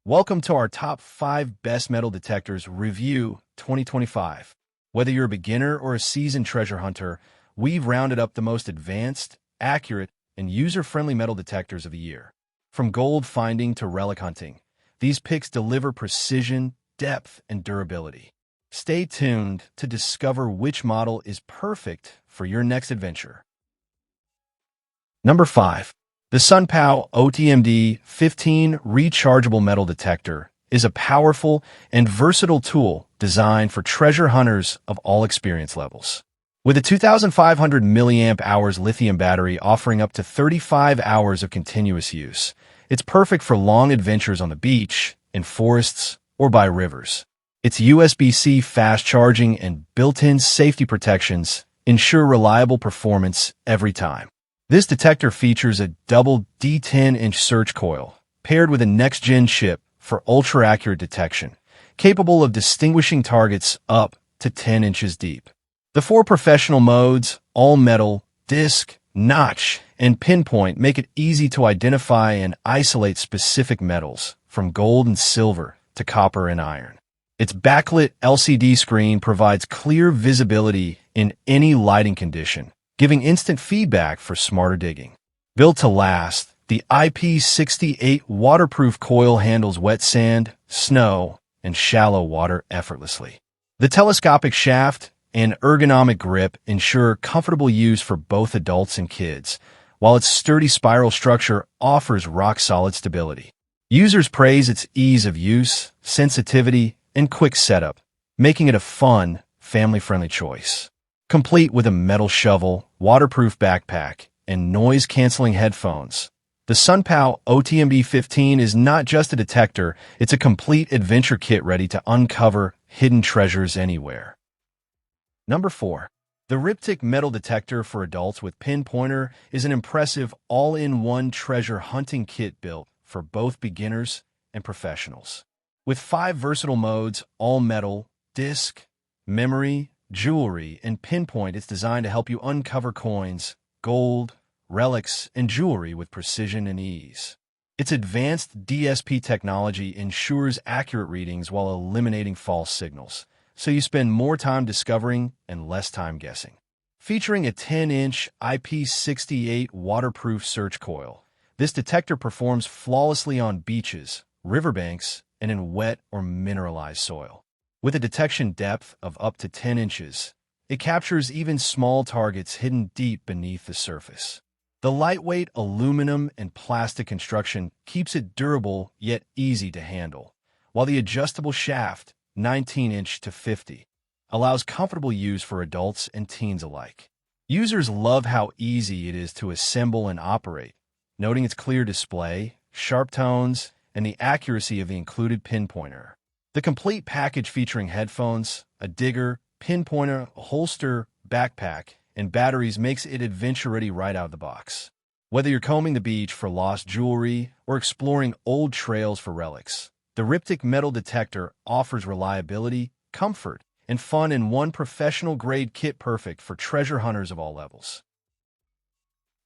Welcome to our top 5 best metal detectors review 2025. Whether you're a beginner or a seasoned treasure hunter, we've rounded up the most advanced, accurate, and user-friendly metal detectors of the year. From gold finding to relic hunting, these picks deliver precision, depth, and durability. Stay tuned to discover which model is perfect for your next adventure. Number 5. The SunPow OTMD 15 Rechargeable Metal Detector is a powerful and versatile tool designed for treasure hunters of all experience levels. With a 2,500 mAh lithium battery offering up to 35 hours of continuous use, it's perfect for long adventures on the beach, in forests, or by rivers. Its USB-C fast charging and built-in safety protections ensure reliable performance every time. This detector features a double D10-inch search coil, paired with a next-gen chip for ultra-accurate detection, capable of distinguishing targets up to 10 inches deep. The 4 professional modes, all metal, disc, notch, and pinpoint make it easy to identify and isolate specific metals, from gold and silver to copper and iron. Its backlit LCD screen provides clear visibility in any lighting condition, giving instant feedback for smarter digging. Built to last, the IP68 waterproof coil handles wet sand, snow, and shallow water effortlessly. The telescopic shaft and ergonomic grip ensure comfortable use for both adults and kids, while its sturdy spiral structure offers rock-solid stability. Users praise its ease of use, sensitivity, and quick setup, making it a fun, family-friendly choice. Complete with a metal shovel, waterproof backpack, and noise-canceling headphones, the SunPow OTMD 15 is not just a detector, it's a complete adventure kit ready to uncover hidden treasures anywhere. Number 4. The Riptych Metal Detector for adults with pinpointer is an impressive all-in-one treasure hunting kit built for both beginners and professionals. With 5 versatile modes, all metal, disc, memory, jewelry, and pinpoint, it's designed to help you uncover coins, gold, relics, and jewelry with precision and ease. Its advanced DSP technology ensures accurate readings while eliminating false signals, so you spend more time discovering and less time guessing. Featuring a 10-inch IP68 waterproof search coil, this detector performs flawlessly on beaches, riverbanks, and in wet or mineralized soil. With a detection depth of up to 10 inches, it captures even small targets hidden deep beneath the surface. The lightweight aluminum and plastic construction keeps it durable yet easy to handle, while the adjustable shaft, 19-inch to 50, allows comfortable use for adults and teens alike. Users love how easy it is to assemble and operate, noting its clear display, sharp tones, and the accuracy of the included pinpointer. The complete package featuring headphones, a digger, pinpointer, a holster, backpack, and batteries makes it adventure-ready right out of the box. Whether you're combing the beach for lost jewelry or exploring old trails for relics, the Riptych Metal Detector offers reliability, comfort, and fun in one professional-grade kit perfect for treasure hunters of all levels.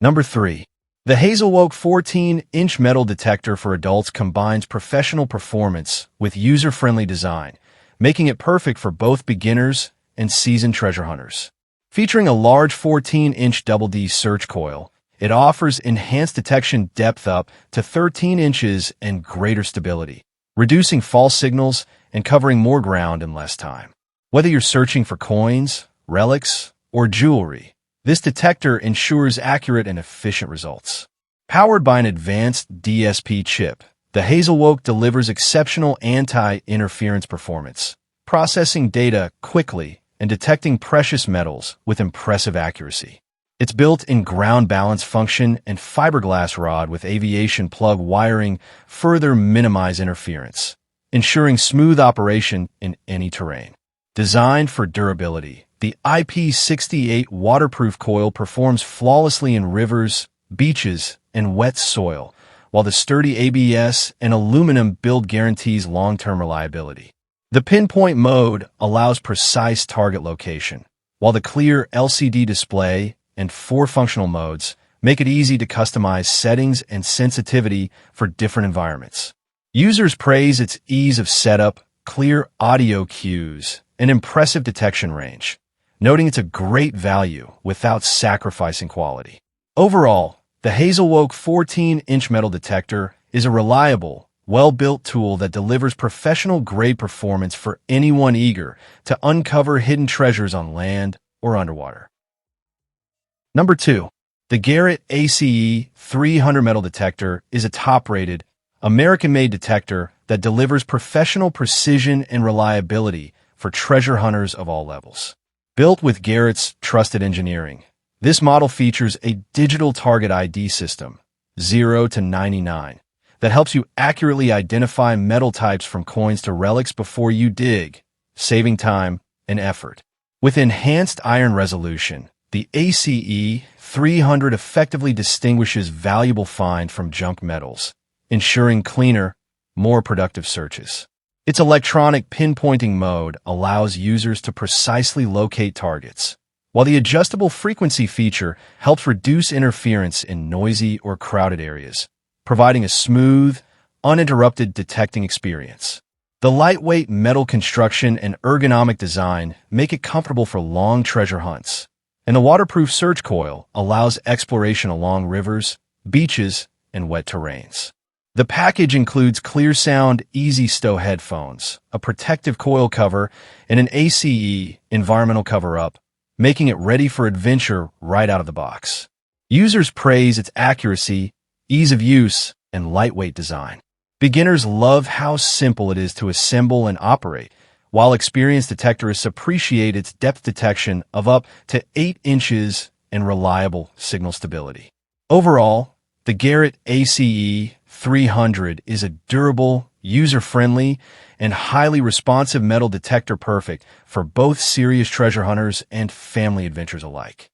Number 3. The Hazelwoke 14-inch metal detector for adults combines professional performance with user-friendly design, making it perfect for both beginners and seasoned treasure hunters. Featuring a large 14-inch double D search coil, it offers enhanced detection depth up to 13 inches and greater stability, reducing false signals and covering more ground in less time. Whether you're searching for coins, relics, or jewelry, this detector ensures accurate and efficient results. Powered by an advanced DSP chip, the Hazelwoke delivers exceptional anti-interference performance, processing data quickly and detecting precious metals with impressive accuracy. Its built-in ground balance function and fiberglass rod with aviation plug wiring further minimize interference, ensuring smooth operation in any terrain. Designed for durability, the IP68 waterproof coil performs flawlessly in rivers, beaches, and wet soil, while the sturdy ABS and aluminum build guarantees long-term reliability. The pinpoint mode allows precise target location, while the clear LCD display and 4 functional modes make it easy to customize settings and sensitivity for different environments. Users praise its ease of setup, clear audio cues, and impressive detection range, noting it's a great value without sacrificing quality. Overall, the Hazelwoke 14-inch metal detector is a reliable, well-built tool that delivers professional-grade performance for anyone eager to uncover hidden treasures on land or underwater. Number 2. The Gadget ACE 300 metal detector is a top-rated, American-made detector that delivers professional precision and reliability for treasure hunters of all levels. Built with Gadget's trusted engineering, this model features a digital target ID system, 0 to 99, that helps you accurately identify metal types from coins to relics before you dig, saving time and effort. With enhanced iron resolution, the ACE 300 effectively distinguishes valuable find from junk metals, ensuring cleaner, more productive searches. Its electronic pinpointing mode allows users to precisely locate targets, while the adjustable frequency feature helps reduce interference in noisy or crowded areas, providing a smooth, uninterrupted detecting experience. The lightweight metal construction and ergonomic design make it comfortable for long treasure hunts, and the waterproof search coil allows exploration along rivers, beaches, and wet terrains. The package includes clear-sound, easy-stow headphones, a protective coil cover, and an ACE environmental cover-up, making it ready for adventure right out of the box. Users praise its accuracy, ease of use, and lightweight design. Beginners love how simple it is to assemble and operate, while experienced detectorists appreciate its depth detection of up to 8 inches and reliable signal stability. Overall, the Gadget ACE 300 is a durable, user-friendly, and highly responsive metal detector perfect for both serious treasure hunters and family adventures alike.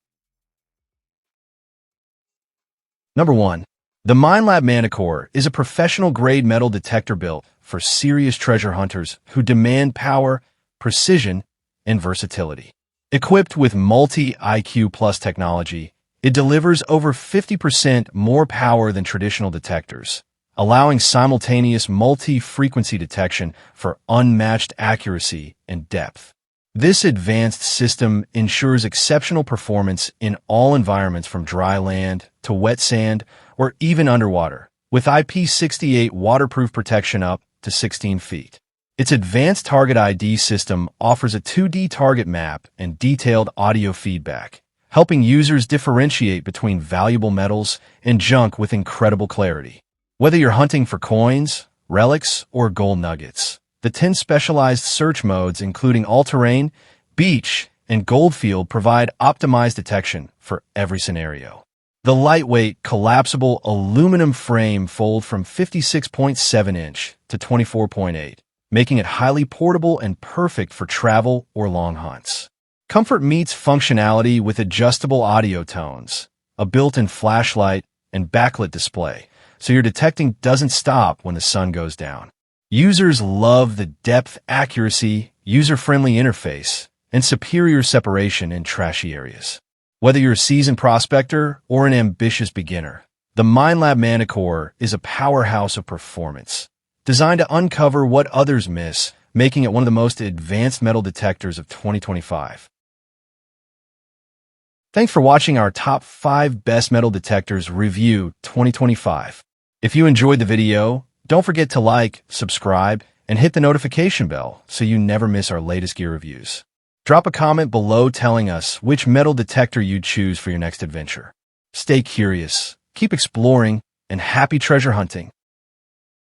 Number 1. The Minelab Manicore is a professional-grade metal detector built for serious treasure hunters who demand power, precision, and versatility. Equipped with multi-IQ Plus technology, it delivers over 50% more power than traditional detectors, allowing simultaneous multi-frequency detection for unmatched accuracy and depth. This advanced system ensures exceptional performance in all environments from dry land to wet sand or even underwater, with IP68 waterproof protection up to 16 feet. Its advanced target ID system offers a 2D target map and detailed audio feedback, helping users differentiate between valuable metals and junk with incredible clarity. Whether you're hunting for coins, relics, or gold nuggets, the 10 specialized search modes, including all-terrain, beach, and goldfield, provide optimized detection for every scenario. The lightweight, collapsible aluminum frame folds from 56.7 inch to 24.8, making it highly portable and perfect for travel or long hunts. Comfort meets functionality with adjustable audio tones, a built-in flashlight, and backlit display, so your detecting doesn't stop when the sun goes down. Users love the depth, accuracy, user-friendly interface, and superior separation in trashy areas. Whether you're a seasoned prospector or an ambitious beginner, the Minelab Manicore is a powerhouse of performance, designed to uncover what others miss, making it one of the most advanced metal detectors of 2025. Thanks for watching our Top 5 Best Metal Detectors Review 2025. If you enjoyed the video, don't forget to like, subscribe, and hit the notification bell so you never miss our latest gear reviews. Drop a comment below telling us which metal detector you'd choose for your next adventure. Stay curious, keep exploring, and happy treasure hunting!